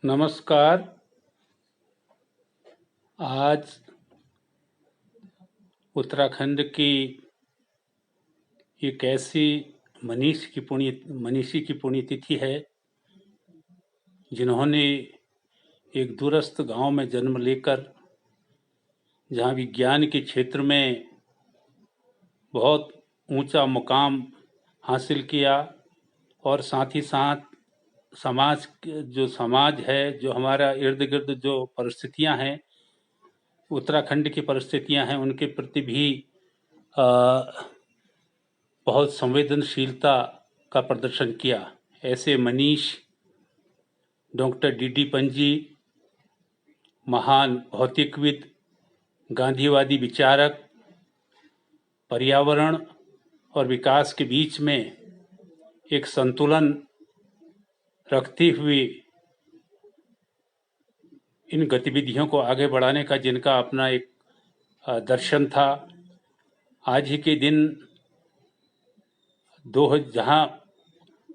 नमस्कार। आज उत्तराखंड की एक ऐसी मनीषी की पुण्यतिथि है जिन्होंने एक दूरस्थ गांव में जन्म लेकर जहां विज्ञान के क्षेत्र में बहुत ऊंचा मुकाम हासिल किया और साथ ही साथ समाज है, जो हमारा इर्द गिर्द जो परिस्थितियां हैं, उत्तराखंड की परिस्थितियां हैं, उनके प्रति भी बहुत संवेदनशीलता का प्रदर्शन किया। ऐसे मनीष डॉक्टर डी पंजी, महान भौतिकविद, गांधीवादी विचारक, पर्यावरण और विकास के बीच में एक संतुलन रखते हुए इन गतिविधियों को आगे बढ़ाने का जिनका अपना एक दर्शन था। आज ही के दिन जहां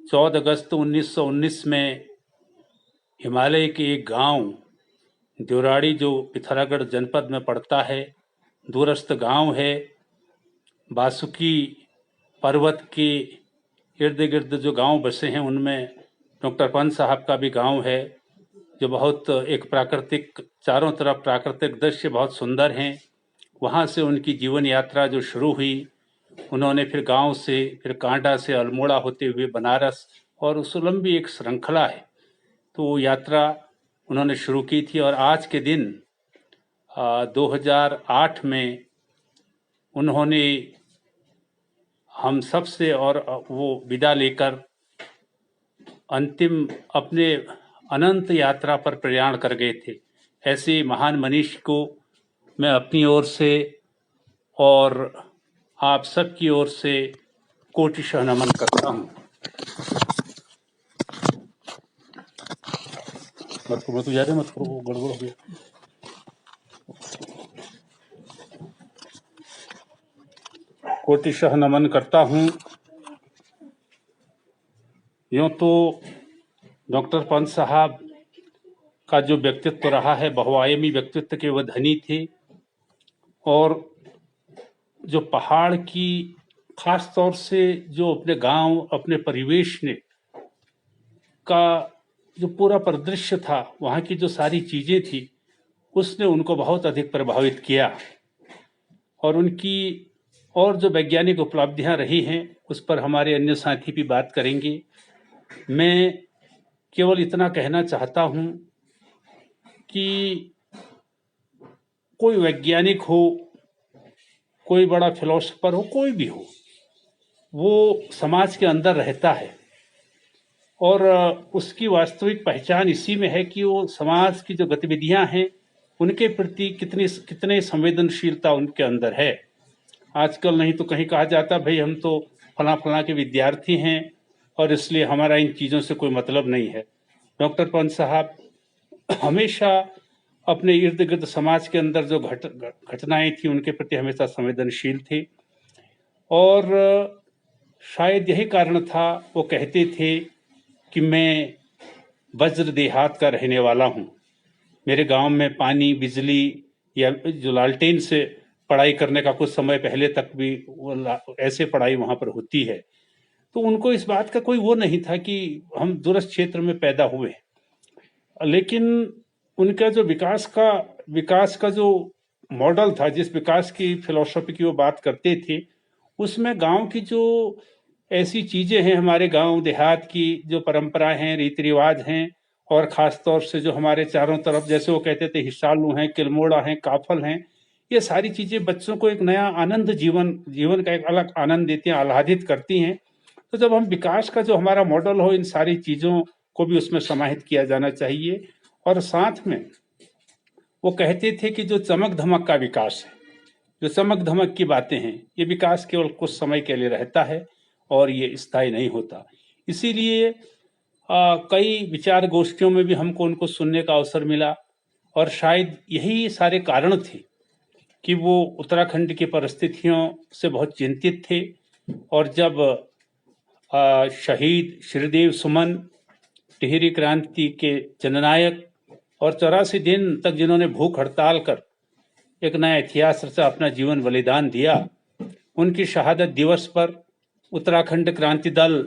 14 अगस्त 1919 में हिमालय के एक गांव देवराड़ी, जो पिथौरागढ़ जनपद में पड़ता है, दूरस्थ गांव है, बासुकी पर्वत के इर्द गिर्द जो गांव बसे हैं उनमें डॉक्टर पंत साहब का भी गांव है, जो बहुत एक प्राकृतिक, चारों तरफ प्राकृतिक दृश्य बहुत सुंदर हैं। वहां से उनकी जीवन यात्रा जो शुरू हुई, उन्होंने फिर गांव से, फिर कांडा से अल्मोड़ा होते हुए बनारस, और उस लंबी एक श्रृंखला है, तो वो यात्रा उन्होंने शुरू की थी। और आज के दिन 2008 में उन्होंने हम सब से और वो विदा लेकर अंतिम अपने अनंत यात्रा पर प्रयाण कर गए थे। ऐसे महान मनीष को मैं अपनी ओर से और आप सबकी ओर से कोटिशः नमन करता हूँ। मत करो, गड़बड़ हो गया। कोटिशः नमन करता हूँ। यूँ तो डॉक्टर पंत साहब का जो व्यक्तित्व रहा है, बहुआयामी व्यक्तित्व के वह धनी थे, और जो पहाड़ की खास तौर से जो अपने गांव, अपने परिवेश ने का जो पूरा परिदृश्य था, वहाँ की जो सारी चीजें थी, उसने उनको बहुत अधिक प्रभावित किया। और उनकी और जो वैज्ञानिक उपलब्धियां रही हैं, उस पर हमारे अन्य साथी भी बात करेंगे। मैं केवल इतना कहना चाहता हूं कि कोई वैज्ञानिक हो, कोई बड़ा फिलोसोफर हो, कोई भी हो, वो समाज के अंदर रहता है, और उसकी वास्तविक पहचान इसी में है कि वो समाज की जो गतिविधियां हैं उनके प्रति कितने संवेदनशीलता उनके अंदर है। आजकल नहीं तो कहीं कहा जाता, भाई हम तो फला के विद्यार्थी हैं और इसलिए हमारा इन चीज़ों से कोई मतलब नहीं है। डॉक्टर पंत साहब हमेशा अपने इर्द गिर्द समाज के अंदर जो घटनाएं थी उनके प्रति हमेशा संवेदनशील थे, और शायद यही कारण था, वो कहते थे कि मैं वज्र देहात का रहने वाला हूँ। मेरे गांव में पानी, बिजली या जो लालटेन से पढ़ाई करने का कुछ समय पहले तक भी ऐसे पढ़ाई वहां पर होती है, तो उनको इस बात का कोई वो नहीं था कि हम दूरस्थ क्षेत्र में पैदा हुए। लेकिन उनका जो विकास का जो मॉडल था, जिस विकास की फिलॉसफी की वो बात करते थे, उसमें गांव की जो ऐसी चीजें हैं, हमारे गांव देहात की जो परंपराएं हैं, रीति रिवाज हैं, और खास तौर से जो हमारे चारों तरफ, जैसे वो कहते थे, हिसालू हैं, किलमोड़ा हैं, काफल हैं, ये सारी चीजें बच्चों को एक नया आनंद, जीवन का एक अलग आनंद देती हैं, आह्लादित करती हैं। तो जब हम विकास का जो हमारा मॉडल हो इन सारी चीजों को भी उसमें समाहित किया जाना चाहिए। और साथ में वो कहते थे कि जो चमक धमक का विकास है, जो चमक धमक की बातें हैं, ये विकास केवल कुछ समय के लिए रहता है और ये स्थायी नहीं होता। इसीलिए कई विचार गोष्ठियों में भी हमको उनको सुनने का अवसर मिला और शायद यही सारे कारण थे कि वो उत्तराखंड की परिस्थितियों से बहुत चिंतित थे। और जब शहीद श्रीदेव सुमन, टिहरी क्रांति के जननायक और 84 दिन तक जिन्होंने भूख हड़ताल कर एक नया इतिहास रचा, अपना जीवन बलिदान दिया, उनकी शहादत दिवस पर उत्तराखंड क्रांति दल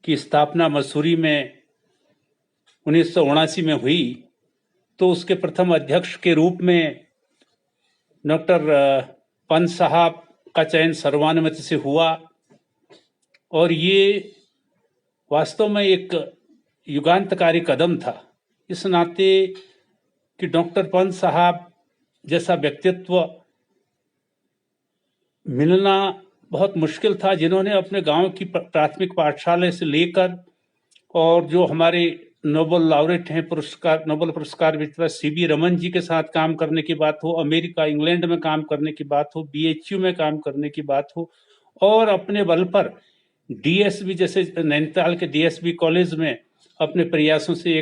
की स्थापना मसूरी में 1979 में हुई, तो उसके प्रथम अध्यक्ष के रूप में डॉक्टर पंत साहब का चयन सर्वानुमति से हुआ। और ये वास्तव में एक युगांतकारी कदम था, इस नाते कि डॉक्टर पंत साहब जैसा व्यक्तित्व मिलना बहुत मुश्किल था, जिन्होंने अपने गांव की प्राथमिक पाठशाला से लेकर और जो हमारे नोबेल लॉरेट हैं, नोबेल पुरस्कार विजेता सीवी रमन जी के साथ काम करने की बात हो, अमेरिका इंग्लैंड में काम करने की बात हो, बीएचयू में काम करने की बात हो, और अपने बल पर डीएसबी जैसे नैनीताल के डीएसबी कॉलेज में अपने प्रयासों से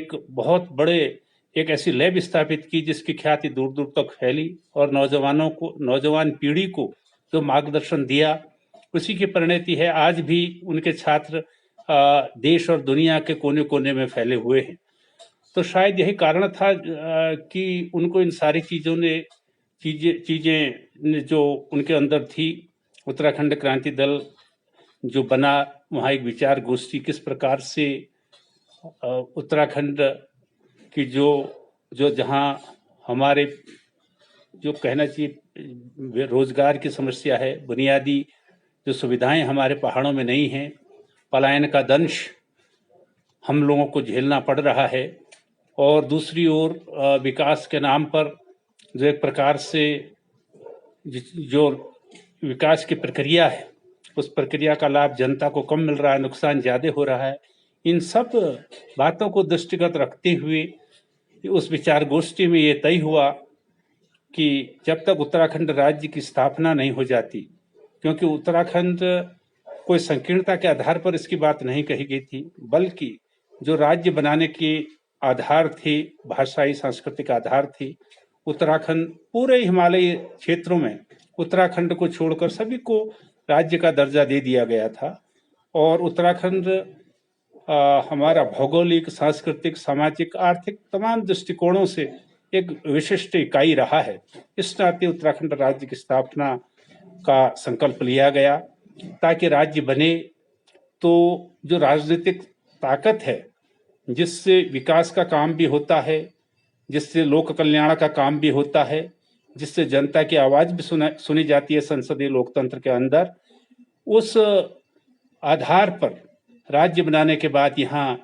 एक ऐसी लैब स्थापित की जिसकी ख्याति दूर दूर तक फैली और नौजवान पीढ़ी को जो मार्गदर्शन दिया, उसी की परिणति है आज भी उनके छात्र देश और दुनिया के कोने कोने में फैले हुए हैं। तो शायद यही कारण था कि उनको इन सारी चीजें जो उनके अंदर थी, उत्तराखंड क्रांति दल जो बना, वहाँ एक विचार गोष्ठी किस प्रकार से उत्तराखंड की जो जहाँ हमारे जो कहना चाहिए रोजगार की समस्या है, बुनियादी जो सुविधाएं हमारे पहाड़ों में नहीं हैं, पलायन का दंश हम लोगों को झेलना पड़ रहा है, और दूसरी ओर विकास के नाम पर जो एक प्रकार से जो विकास की प्रक्रिया है, उस प्रक्रिया का लाभ जनता को कम मिल रहा है, नुकसान ज़्यादा हो रहा है। इन सब बातों को दृष्टिगत रखते हुए उस विचार गोष्ठी में ये तय हुआ कि जब तक उत्तराखंड राज्य की स्थापना नहीं हो जाती, क्योंकि उत्तराखंड कोई संकीर्णता के आधार पर इसकी बात नहीं कही गई थी, बल्कि जो राज्य बनाने के आधार थे, भाषाई सांस्कृतिक आधार थे, उत्तराखंड पूरे हिमालयी क्षेत्रों में उत्तराखंड को छोड़कर सभी को राज्य का दर्जा दे दिया गया था। और उत्तराखंड हमारा भौगोलिक, सांस्कृतिक, सामाजिक, आर्थिक तमाम दृष्टिकोणों से एक विशिष्ट इकाई रहा है। इस नाते उत्तराखंड राज्य की स्थापना का संकल्प लिया गया ताकि राज्य बने तो जो राजनीतिक ताकत है, जिससे विकास का काम भी होता है, जिससे लोक कल्याण का काम भी होता है, जिससे जनता की आवाज भी सुनी जाती है संसदीय लोकतंत्र के अंदर, उस आधार पर राज्य बनाने के बाद यहाँ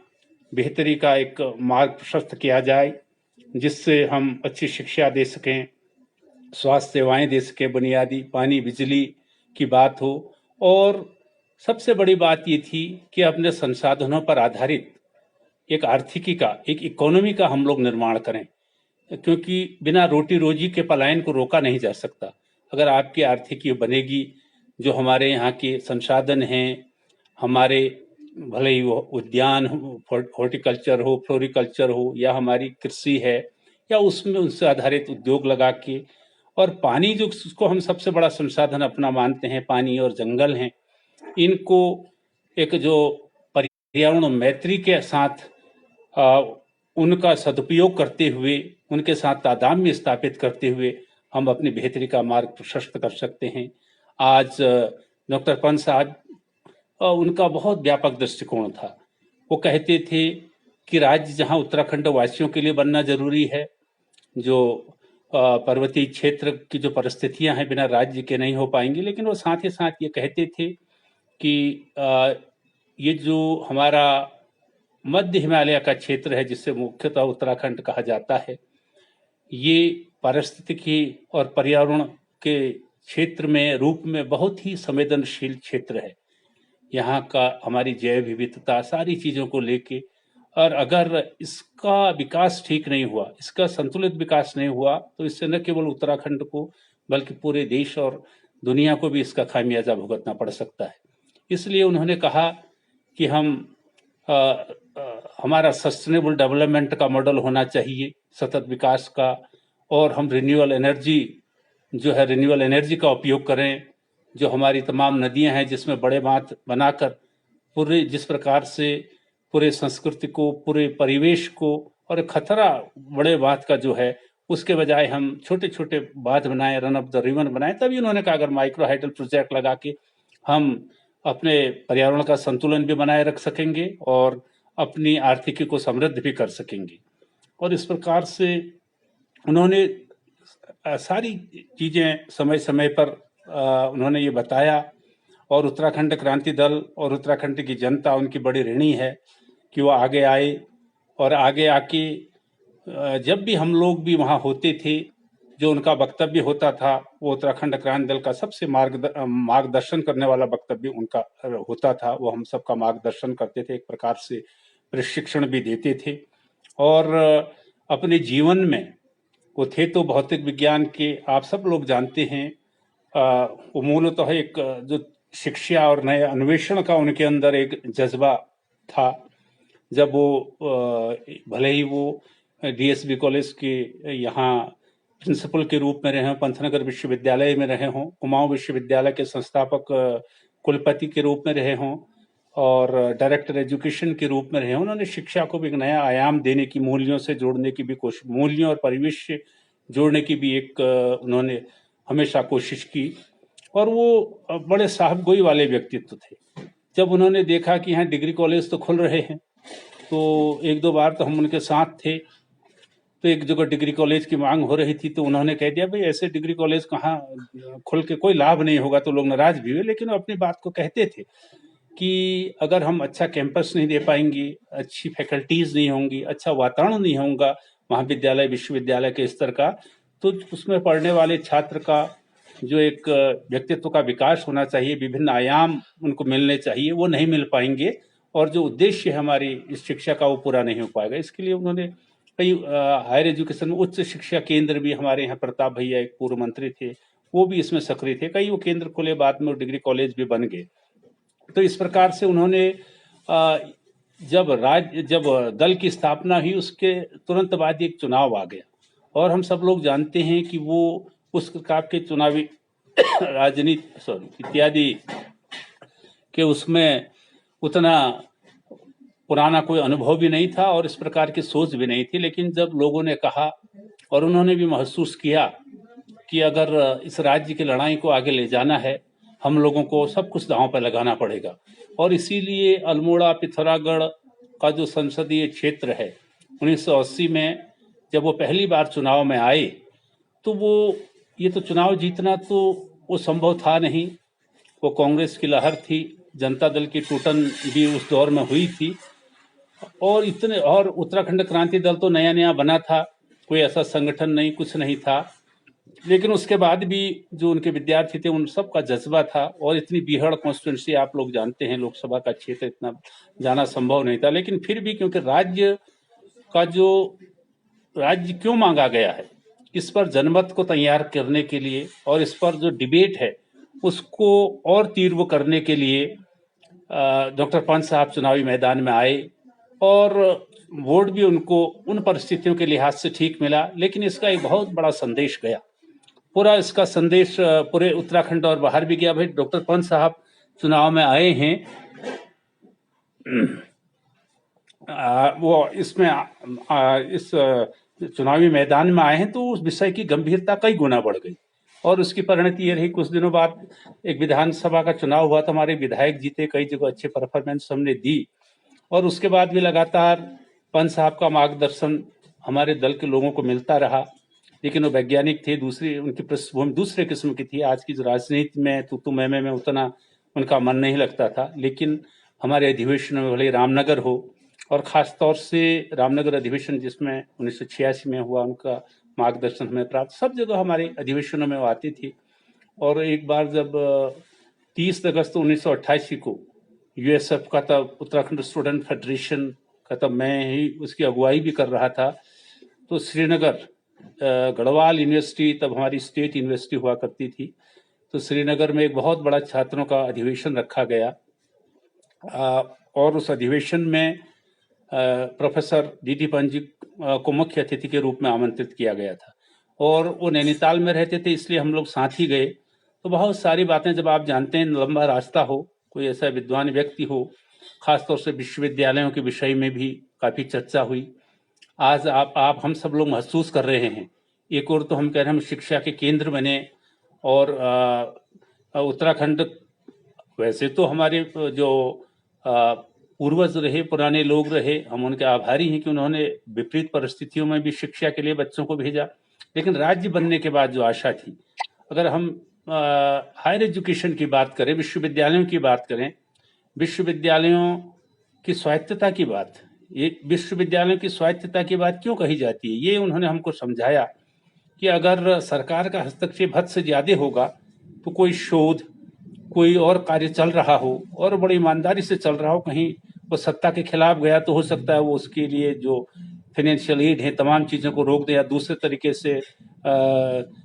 बेहतरी का एक मार्ग प्रशस्त किया जाए, जिससे हम अच्छी शिक्षा दे सकें, स्वास्थ्य सेवाएं दे सकें, बुनियादी पानी बिजली की बात हो। और सबसे बड़ी बात ये थी कि अपने संसाधनों पर आधारित एक आर्थिकी का, एक इकोनॉमी का हम लोग निर्माण करें, क्योंकि बिना रोटी रोजी के पलायन को रोका नहीं जा सकता। अगर आपकी आर्थिकी बनेगी, जो हमारे यहाँ के संसाधन हैं, हमारे भले ही वो उद्यान हॉर्टिकल्चर हो, फ्लोरिकल्चर हो, या हमारी कृषि है, या उसमें उनसे आधारित उद्योग लगा के, और पानी जो उसको हम सबसे बड़ा संसाधन अपना मानते हैं, पानी और जंगल हैं, इनको एक जो पर्यावरण मैत्री के साथ उनका सदुपयोग करते हुए, उनके साथ तादात्म्य स्थापित करते हुए हम अपनी बेहतरी का मार्ग प्रशस्त कर सकते हैं। आज डॉक्टर पंत साहब, उनका बहुत व्यापक दृष्टिकोण था। वो कहते थे कि राज्य जहां उत्तराखंड वासियों के लिए बनना जरूरी है, जो पर्वतीय क्षेत्र की जो परिस्थितियां हैं बिना राज्य के नहीं हो पाएंगी, लेकिन वो साथ ही साथ ये कहते थे कि ये जो हमारा मध्य हिमालय का क्षेत्र है, जिससे मुख्यतः उत्तराखंड कहा जाता है, ये पारिस्थितिकी और पर्यावरण के क्षेत्र में रूप में बहुत ही संवेदनशील क्षेत्र है। यहाँ का हमारी जैव विविधता, सारी चीज़ों को लेके और अगर इसका विकास ठीक नहीं हुआ, इसका संतुलित विकास नहीं हुआ, तो इससे न केवल उत्तराखंड को बल्कि पूरे देश और दुनिया को भी इसका खामियाजा भुगतना पड़ सकता है। इसलिए उन्होंने कहा कि हमारा सस्टेनेबल डेवलपमेंट का मॉडल होना चाहिए, सतत विकास का, और हम रिन्यूएबल एनर्जी का उपयोग करें। जो हमारी तमाम नदियां हैं जिसमें बड़े बांध बनाकर पूरे जिस प्रकार से पूरे संस्कृति को, पूरे परिवेश को, और खतरा बड़े बांध का जो है, उसके बजाय हम छोटे छोटे बांध बनाएं, रन ऑफ द रिवर बनाएं। तभी उन्होंने कहा अगर माइक्रो हाइडल प्रोजेक्ट लगा के हम अपने पर्यावरण का संतुलन भी बनाए रख सकेंगे और अपनी आर्थिकी को समृद्ध भी कर सकेंगे। और इस प्रकार से उन्होंने सारी चीजें समय समय पर उन्होंने ये बताया। और उत्तराखंड क्रांति दल और उत्तराखंड की जनता उनकी बड़ी ऋणी है कि वो आगे आए, और आगे आके जब भी हम लोग भी वहाँ होते थे, जो उनका वक्तव्य होता था, वो उत्तराखंड क्रांति दल का सबसे मार्गदर्शन करने वाला वक्तव्य उनका होता था। वो हम सबका मार्गदर्शन करते थे, एक प्रकार से प्रशिक्षण भी देते थे। और अपने जीवन में वो थे तो भौतिक विज्ञान के, आप सब लोग जानते हैं, वो मूलतः एक जो शिक्षा और नए अन्वेषण का उनके अंदर एक जज्बा था। जब वो भले ही वो डीएसबी कॉलेज के यहाँ प्रिंसिपल के रूप में रहे हों, पंतनगर विश्वविद्यालय में रहे हों, कुमाऊं विश्वविद्यालय के संस्थापक कुलपति के रूप में रहे हों, और डायरेक्टर एजुकेशन के रूप में रहे हों, उन्होंने शिक्षा को भी एक नया आयाम देने की, मूल्यों से जोड़ने की भी कोशिश, मूल्यों और परिवेश से जोड़ने की भी एक उन्होंने हमेशा कोशिश की। और वो बड़े साहबगोई वाले व्यक्तित्व थे। जब उन्होंने देखा कि यहाँ डिग्री कॉलेज तो खुल रहे हैं, तो एक दो बार तो हम उनके साथ थे, तो एक जगह डिग्री कॉलेज की मांग हो रही थी, तो उन्होंने कह दिया भाई ऐसे डिग्री कॉलेज कहाँ खुल के कोई लाभ नहीं होगा। तो लोग नाराज भी हुए, लेकिन वो अपनी बात को कहते थे कि अगर हम अच्छा कैंपस नहीं दे पाएंगे, अच्छी फैकल्टीज नहीं होंगी, अच्छा वातावरण नहीं होगा महाविद्यालय विश्वविद्यालय के स्तर का, तो उसमें पढ़ने वाले छात्र का जो एक व्यक्तित्व का विकास होना चाहिए, विभिन्न आयाम उनको मिलने चाहिए, वो नहीं मिल पाएंगे, और जो उद्देश्य है हमारी इस शिक्षा का वो पूरा नहीं हो पाएगा। इसके लिए उन्होंने कई हायर एजुकेशन में उच्च शिक्षा केंद्र भी, हमारे यहाँ प्रताप भैया एक पूर्व मंत्री थे, वो भी इसमें सक्रिय थे, कई वो केंद्र खुले, बाद में डिग्री कॉलेज भी बन गए। तो इस प्रकार से उन्होंने जब दल की स्थापना हुई, उसके तुरंत बाद एक चुनाव आ गया, और हम सब लोग जानते हैं कि वो उस प्रकार के चुनावी राजनीति इत्यादि के उसमें उतना पुराना कोई अनुभव भी नहीं था और इस प्रकार की सोच भी नहीं थी। लेकिन जब लोगों ने कहा और उन्होंने भी महसूस किया कि अगर इस राज्य की लड़ाई को आगे ले जाना है, हम लोगों को सब कुछ दांव पर लगाना पड़ेगा। और इसीलिए अल्मोड़ा पिथौरागढ़ का जो संसदीय क्षेत्र है, 1980 में जब वो पहली बार चुनाव में आए, तो ये तो चुनाव जीतना तो वो संभव था नहीं। वो कांग्रेस की लहर थी, जनता दल की टूटन भी उस दौर में हुई थी, और उत्तराखंड क्रांति दल तो नया नया बना था, कोई ऐसा संगठन नहीं, कुछ नहीं था। लेकिन उसके बाद भी जो उनके विद्यार्थी थे, उन सब का जज्बा था। और इतनी बीहड़ कॉन्स्टिट्यूंसी आप लोग जानते हैं, लोकसभा का क्षेत्र, इतना जाना संभव नहीं था। लेकिन फिर भी क्योंकि राज्य क्यों मांगा गया है, इस पर जनमत को तैयार करने के लिए और इस पर जो डिबेट है उसको और तीव्र करने के लिए डॉक्टर पंत साहब चुनावी मैदान में आए, और वोट भी उनको उन परिस्थितियों के लिहाज से ठीक मिला। लेकिन इसका एक बहुत बड़ा संदेश गया, पूरा इसका संदेश पूरे उत्तराखंड और बाहर भी गया। भाई डॉक्टर पंत साहब चुनाव में आए हैं, वो इसमें इस चुनावी मैदान में आए हैं, तो उस विषय की गंभीरता कई गुना बढ़ गई। और उसकी परिणति ये रही, कुछ दिनों बाद एक विधानसभा का चुनाव हुआ, तो हमारे विधायक जीते, कई जगह अच्छे परफॉर्मेंस हमने दी, और उसके बाद भी लगातार पंत साहब का मार्गदर्शन हमारे दल के लोगों को मिलता रहा। लेकिन वो वैज्ञानिक थे, उनकी पृष्ठभूमि दूसरे किस्म की थी। आज की जो राजनीति में तू मैमे में उतना उनका मन नहीं लगता था। लेकिन हमारे अधिवेशन में, भले रामनगर हो, और ख़ास तौर से रामनगर अधिवेशन जिसमें 1986 में हुआ, उनका मार्गदर्शन हमें प्राप्त। सब जगह हमारे अधिवेशनों में वो आती थी। और एक बार जब 30 अगस्त 1988 को यूएसएफ का तब उत्तराखंड स्टूडेंट फेडरेशन का, तब मैं ही उसकी अगुवाई भी कर रहा था। तो श्रीनगर गढ़वाल यूनिवर्सिटी तब हमारी स्टेट यूनिवर्सिटी हुआ करती थी, तो श्रीनगर में एक बहुत बड़ा छात्रों का अधिवेशन रखा गया और उस अधिवेशन में प्रोफेसर डी.टी. पंजी को मुख्य अतिथि के रूप में आमंत्रित किया गया था और वो नैनीताल में रहते थे, इसलिए हम लोग साथ ही गए। तो बहुत सारी बातें, जब आप जानते हैं लंबा रास्ता हो, कोई ऐसा विद्वान व्यक्ति हो, खासतौर से विश्वविद्यालयों के विषय में भी काफ़ी चर्चा हुई। आज आप हम सब लोग महसूस कर रहे हैं, एक और तो हम कह रहे हैं हम शिक्षा के केंद्र बने और उत्तराखंड, वैसे तो हमारे जो पूर्वज रहे, पुराने लोग रहे, हम उनके आभारी हैं कि उन्होंने विपरीत परिस्थितियों में भी शिक्षा के लिए बच्चों को भेजा। लेकिन राज्य बनने के बाद जो आशा थी, अगर हम हायर एजुकेशन की बात करें, विश्वविद्यालयों की बात करें, विश्वविद्यालयों की स्वायत्तता की बात, ये विश्वविद्यालयों की स्वायत्तता की बात क्यों कही जाती है, ये उन्होंने हमको समझाया कि अगर सरकार का हस्तक्षेप हद से ज्यादा होगा तो कोई शोध, कोई और कार्य चल रहा हो और बड़ी ईमानदारी से चल रहा हो, कहीं वो सत्ता के खिलाफ गया तो हो सकता है वो उसके लिए जो फाइनेंशियल एड है तमाम चीज़ों को रोक दे या दूसरे तरीके से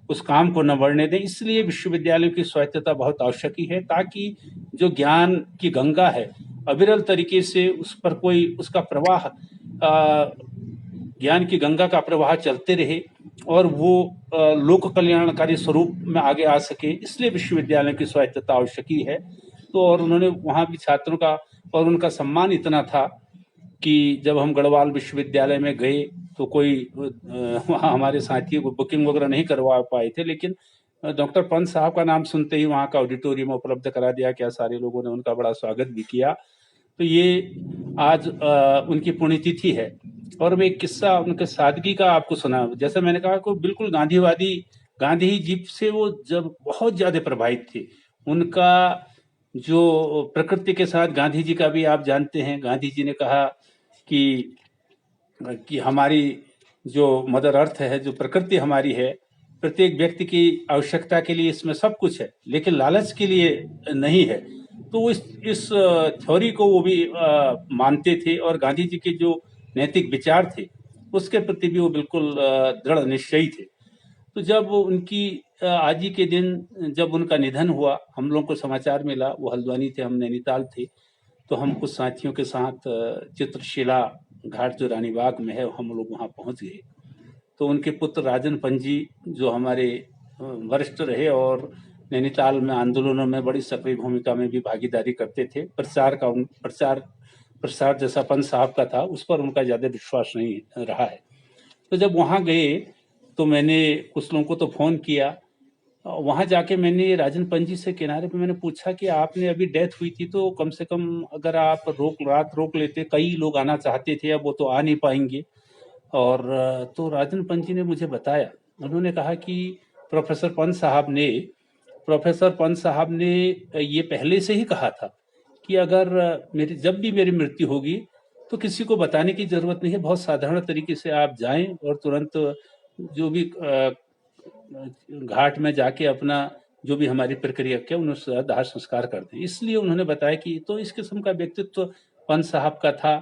उस काम को न बढ़ने दें। इसलिए विश्वविद्यालयों की स्वायत्तता बहुत आवश्यक है, ताकि जो ज्ञान की गंगा है अविरल तरीके से उस पर कोई उसका प्रवाह, ज्ञान की गंगा का प्रवाह चलते रहे और वो लोक कल्याणकारी स्वरूप में आगे आ सके। इसलिए विश्वविद्यालयों की स्वायत्तता आवश्यक है। तो और उन्होंने वहाँ भी छात्रों का और उनका सम्मान इतना था कि जब हम गढ़वाल विश्वविद्यालय में गए तो कोई वहाँ हमारे साथियों को बुकिंग वगैरह नहीं करवा पाए थे, लेकिन डॉक्टर पंत साहब का नाम सुनते ही वहाँ का ऑडिटोरियम उपलब्ध करा दिया। क्या सारे लोगों ने उनका बड़ा स्वागत भी किया। तो ये आज उनकी पुण्यतिथि है। और मैं एक किस्सा उनके सादगी का आपको सुना। जैसे मैंने कहा को बिल्कुल गांधीवादी, गांधी जी से वो जब बहुत ज्यादा प्रभावित थे। उनका जो प्रकृति के साथ, गांधी जी का भी आप जानते हैं, गांधी जी ने कहा कि हमारी जो मदर अर्थ है, जो प्रकृति हमारी है, प्रत्येक व्यक्ति की आवश्यकता के लिए इसमें सब कुछ है, लेकिन लालच के लिए नहीं है। तो इस थ्योरी को वो भी मानते थे और गांधी जी के जो नैतिक विचार थे उसके प्रति भी वो बिल्कुल दृढ़ निश्चयी थे। तो जब उनकी आज ही के दिन जब उनका निधन हुआ, हम लोगों को समाचार मिला, वो हल्द्वानी थे, हम नैनीताल थे, तो हम कुछ साथियों के साथ चित्रशिला घाट जो रानीबाग में है, हम लोग वहाँ पहुँच गए। तो उनके पुत्र राजन पंजी जो हमारे वरिष्ठ रहे और नैनीताल में आंदोलनों में बड़ी सक्रिय भूमिका में भी भागीदारी करते थे, प्रसार जैसा पंत साहब का था, उस पर उनका ज्यादा विश्वास नहीं रहा है। तो जब वहाँ गए तो मैंने कुछ लोगों को तो फोन किया। वहां जाके मैंने राजन पंजी से किनारे पे मैंने पूछा कि आपने अभी डेथ हुई थी तो कम से कम अगर आप रात रोक लेते, कई लोग आना चाहते थे, अब वो तो आ नहीं पाएंगे। और तो राजन पंजी ने मुझे बताया, उन्होंने कहा कि प्रोफेसर पंत साहब ने ये पहले से ही कहा था कि अगर जब भी मेरी मृत्यु होगी तो किसी को बताने की जरूरत नहीं है, बहुत साधारण तरीके से आप जाएं और तुरंत जो भी घाट में जाके अपना जो भी हमारी प्रक्रिया क्या उन्हें दाह संस्कार करते हैं। इसलिए उन्होंने बताया कि तो इस किस्म का व्यक्तित्व पंत साहब का था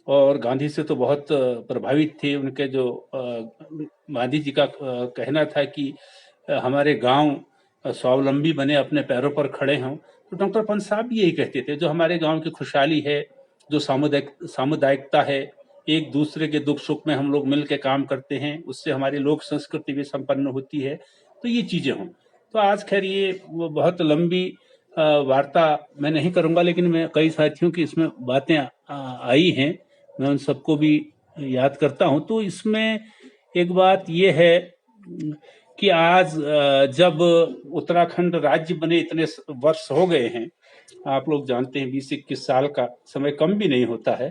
और गांधी से तो बहुत प्रभावित थे। उनके जो गांधी जी का कहना था कि हमारे गांव स्वावलंबी बने, अपने पैरों पर खड़े हों, तो डॉक्टर पंत साहब भी यही कहते थे, जो हमारे गांव की खुशहाली है, जो सामुदायिकता है, एक दूसरे के दुख सुख में हम लोग मिल के काम करते हैं, उससे हमारी लोक संस्कृति भी संपन्न होती है। तो ये चीजें हों। तो आज खैर ये बहुत लंबी वार्ता मैं नहीं करूंगा, लेकिन मैं कई साथियों की इसमें बातें आई हैं, मैं उन सबको भी याद करता हूं। तो इसमें एक बात ये है कि आज जब उत्तराखंड राज्य बने इतने वर्ष हो गए हैं, आप लोग जानते हैं 20-21 साल का समय कम भी नहीं होता है,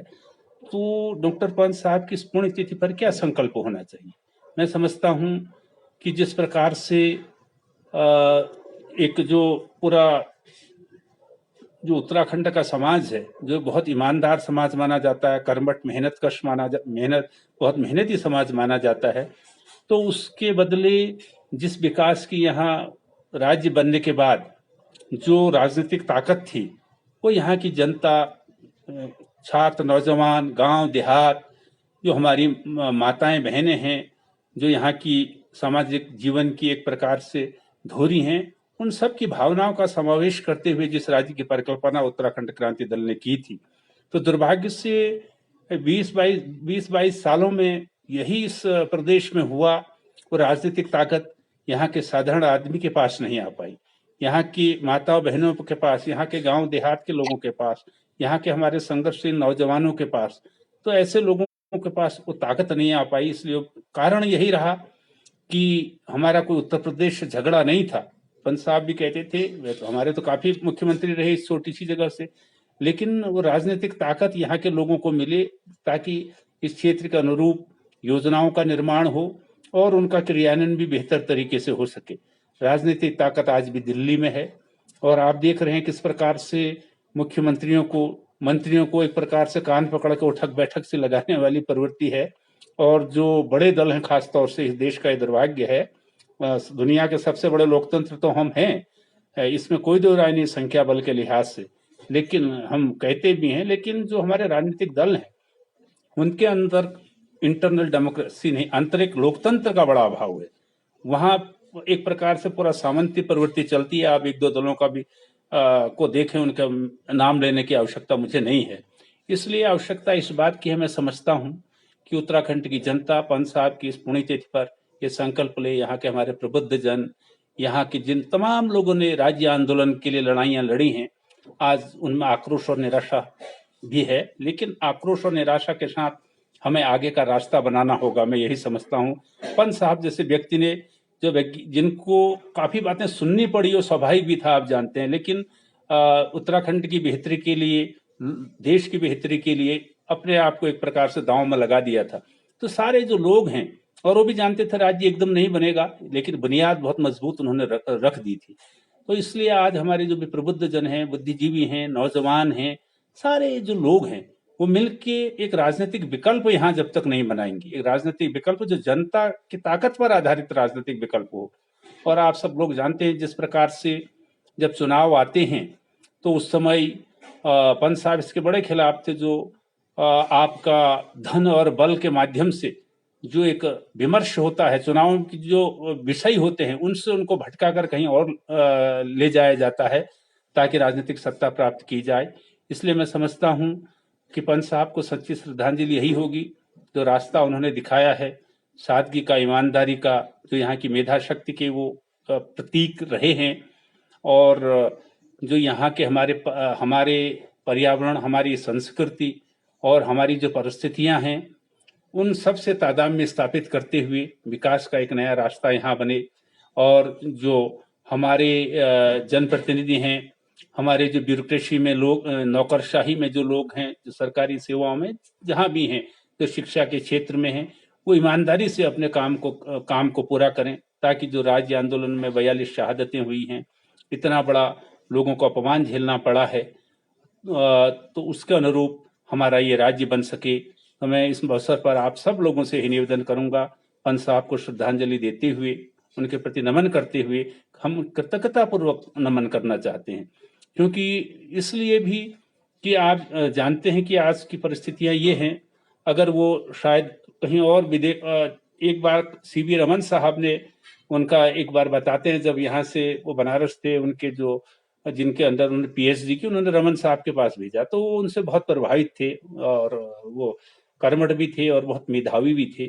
तो डॉक्टर पंत साहब की इस पुण्यतिथि पर क्या संकल्प होना चाहिए। मैं समझता हूं कि जिस प्रकार से एक जो पूरा जो उत्तराखंड का समाज है, जो बहुत ईमानदार समाज माना जाता है, कर्मठ मेहनतकश बहुत मेहनती समाज माना जाता है, तो उसके बदले जिस विकास की यहाँ राज्य बनने के बाद जो राजनीतिक ताकत थी, वो यहाँ की जनता छात्र, नौजवान, गांव देहात, जो हमारी माताएं बहनें हैं, जो यहाँ की सामाजिक जीवन की एक प्रकार से धुरी हैं, उन सब की भावनाओं का समावेश करते हुए जिस राज्य की परिकल्पना उत्तराखंड क्रांति दल ने की थी, तो दुर्भाग्य से 20-22 सालों में यही इस प्रदेश में हुआ। वो राजनीतिक ताकत यहाँ के साधारण आदमी के पास नहीं आ पाई, यहाँ की माताओं बहनों के पास, यहाँ के गांव देहात के लोगों के पास, यहाँ के हमारे संघर्षशील नौजवानों के पास, तो ऐसे लोगों के पास वो ताकत नहीं आ पाई। इसलिए कारण यही रहा कि हमारा कोई उत्तर प्रदेश झगड़ा नहीं था। पंत साहब भी कहते थे, वे तो हमारे तो काफी मुख्यमंत्री रहे इस छोटी सी जगह से, लेकिन वो राजनीतिक ताकत यहाँ के लोगों को मिले ताकि इस क्षेत्र के अनुरूप योजनाओं का निर्माण हो और उनका क्रियान्वयन भी बेहतर तरीके से हो सके। राजनीतिक ताकत आज भी दिल्ली में है और आप देख रहे हैं किस प्रकार से मुख्यमंत्रियों को, मंत्रियों को एक प्रकार से कान पकड़ के उठक बैठक से लगाने वाली प्रवृत्ति है। और जो बड़े दल हैं, खासतौर से इस देश का ये दुर्भाग्य है, दुनिया के सबसे बड़े लोकतंत्र तो हम हैं, इसमें कोई दो राय नहीं संख्या बल के लिहाज से, लेकिन हम कहते भी हैं, लेकिन जो हमारे राजनीतिक दल हैं उनके अंदर इंटरनल डेमोक्रेसी नहीं, आंतरिक लोकतंत्र का बड़ा अभाव है। वहां एक प्रकार से पूरा सामंती प्रवृत्ति चलती है। आप एक दो दलों का भी को देखें, उनका नाम लेने की आवश्यकता मुझे नहीं है। इसलिए आवश्यकता इस बात की है, मैं समझता हूं कि उत्तराखंड की जनता पंत साहब की इस पुण्यतिथि पर ये संकल्प ले, यहाँ के हमारे प्रबुद्ध जन, यहाँ के जिन तमाम लोगों ने राज्य आंदोलन के लिए लड़ाइयां लड़ी हैं, आज उनमें आक्रोश और निराशा भी है, लेकिन आक्रोश और निराशा के साथ हमें आगे का रास्ता बनाना होगा। मैं यही समझता हूँ। पंत साहब जैसे व्यक्ति ने, जो जिनको काफी बातें सुननी पड़ी, वो स्वाभाविक भी था, आप जानते हैं, लेकिन उत्तराखंड की बेहतरी के लिए, देश की बेहतरी के लिए अपने आप को एक प्रकार से दांव में लगा दिया था। तो सारे जो लोग हैं, और वो भी जानते थे राज्य एकदम नहीं बनेगा, लेकिन बुनियाद बहुत मजबूत उन्होंने रख दी थी। तो इसलिए आज हमारे जो भी प्रबुद्ध जन हैं, बुद्धिजीवी हैं, नौजवान हैं, सारे जो लोग हैं, वो मिलके एक राजनीतिक विकल्प यहाँ जब तक नहीं बनाएंगे, एक राजनीतिक विकल्प जो जनता की ताकत पर आधारित राजनीतिक विकल्प हो। और आप सब लोग जानते हैं जिस प्रकार से जब चुनाव आते हैं तो उस समय पंत साहब इसके बड़े खिलाफ थे, जो आपका धन और बल के माध्यम से जो एक विमर्श होता है, चुनाव की जो विषय होते हैं उनसे उनको भटका कर कहीं और ले जाया जाता है ताकि राजनीतिक सत्ता प्राप्त की जाए। इसलिए मैं समझता हूं कि पंत साहब को सच्ची श्रद्धांजलि यही होगी, जो रास्ता उन्होंने दिखाया है, सादगी का, ईमानदारी का, जो यहाँ की मेधा शक्ति के वो प्रतीक रहे हैं, और जो यहाँ के हमारे पर्यावरण, हमारी संस्कृति और हमारी जो परिस्थितियां हैं, उन सब से तादात्म्य स्थापित करते हुए विकास का एक नया रास्ता यहाँ बने। और जो हमारे जनप्रतिनिधि हैं, हमारे जो ब्यूरोक्रेसी में लोग, नौकरशाही में जो लोग हैं, जो सरकारी सेवाओं में जहाँ भी हैं, जो शिक्षा के क्षेत्र में हैं, वो ईमानदारी से अपने काम को पूरा करें, ताकि जो राज्य आंदोलन में 42 शहादतें हुई हैं, इतना बड़ा लोगों को अपमान झेलना पड़ा है, तो उसके अनुरूप हमारा ये राज्य बन सके। तो मैं इस अवसर पर आप सब लोगों से ही निवेदन करूंगा, पंत साहब को श्रद्धांजलि देते हुए, उनके प्रति नमन करते हुए, हम कृतज्ञता पूर्वक नमन करना चाहते हैं, क्योंकि इसलिए भी कि आप जानते हैं कि आज की परिस्थितियां ये हैं, अगर वो शायद कहीं और एक बार सीवी रमन साहब ने, उनका एक बार बताते हैं, जब यहाँ से वो बनारस थे, उनके जो जिनके अंदर उन्होंने पीएचडी की, उन्होंने रमन साहब के पास भेजा, तो वो उनसे बहुत प्रभावित थे और वो कर्मठ भी थे और बहुत मेधावी भी थे।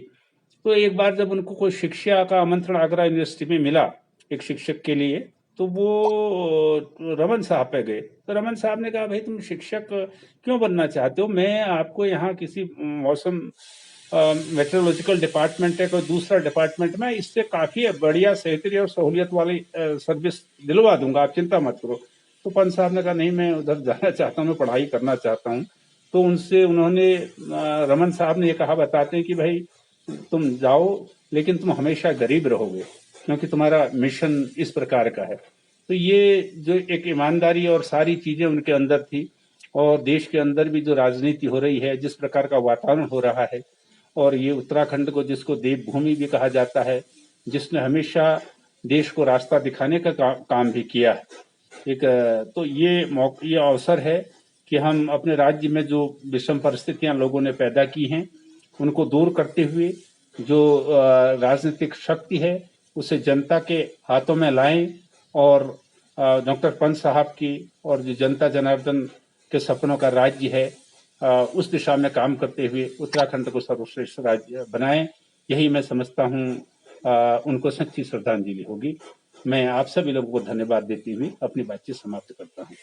तो एक बार जब उनको कोई शिक्षा का आमंत्रण आगरा यूनिवर्सिटी में मिला एक शिक्षक के लिए, तो वो रमन साहब पे गए। तो रमन साहब ने कहा, भाई तुम शिक्षक क्यों बनना चाहते हो, मैं आपको यहाँ किसी मौसम मेट्रोलॉजिकल डिपार्टमेंट है, कोई दूसरा डिपार्टमेंट में, इससे काफी बढ़िया सेहतरी और सहूलियत वाली सर्विस दिलवा दूंगा, आप चिंता मत करो। तो पंत साहब ने कहा, नहीं मैं उधर जाना चाहता हूँ, मैं पढ़ाई करना चाहता हूँ। तो उन्होंने रमन साहब ने ये कहा, बताते हैं कि भाई तुम जाओ, लेकिन तुम हमेशा गरीब रहोगे, क्योंकि तुम्हारा मिशन इस प्रकार का है। तो ये जो एक ईमानदारी और सारी चीजें उनके अंदर थी, और देश के अंदर भी जो राजनीति हो रही है, जिस प्रकार का वातावरण हो रहा है, और ये उत्तराखंड को, जिसको देवभूमि भी कहा जाता है, जिसने हमेशा देश को रास्ता दिखाने का काम भी किया है, एक तो ये अवसर है कि हम अपने राज्य में जो विषम परिस्थितियां लोगों ने पैदा की हैं उनको दूर करते हुए जो राजनीतिक शक्ति है उसे जनता के हाथों में लाएं और डॉक्टर पंत साहब की और जो जनता जनार्दन के सपनों का राज्य है उस दिशा में काम करते हुए उत्तराखंड को सर्वश्रेष्ठ राज्य बनाएं। यही मैं समझता हूं उनको सच्ची श्रद्धांजलि होगी। मैं आप सभी लोगों को धन्यवाद देती हुई अपनी बातचीत समाप्त करता हूं।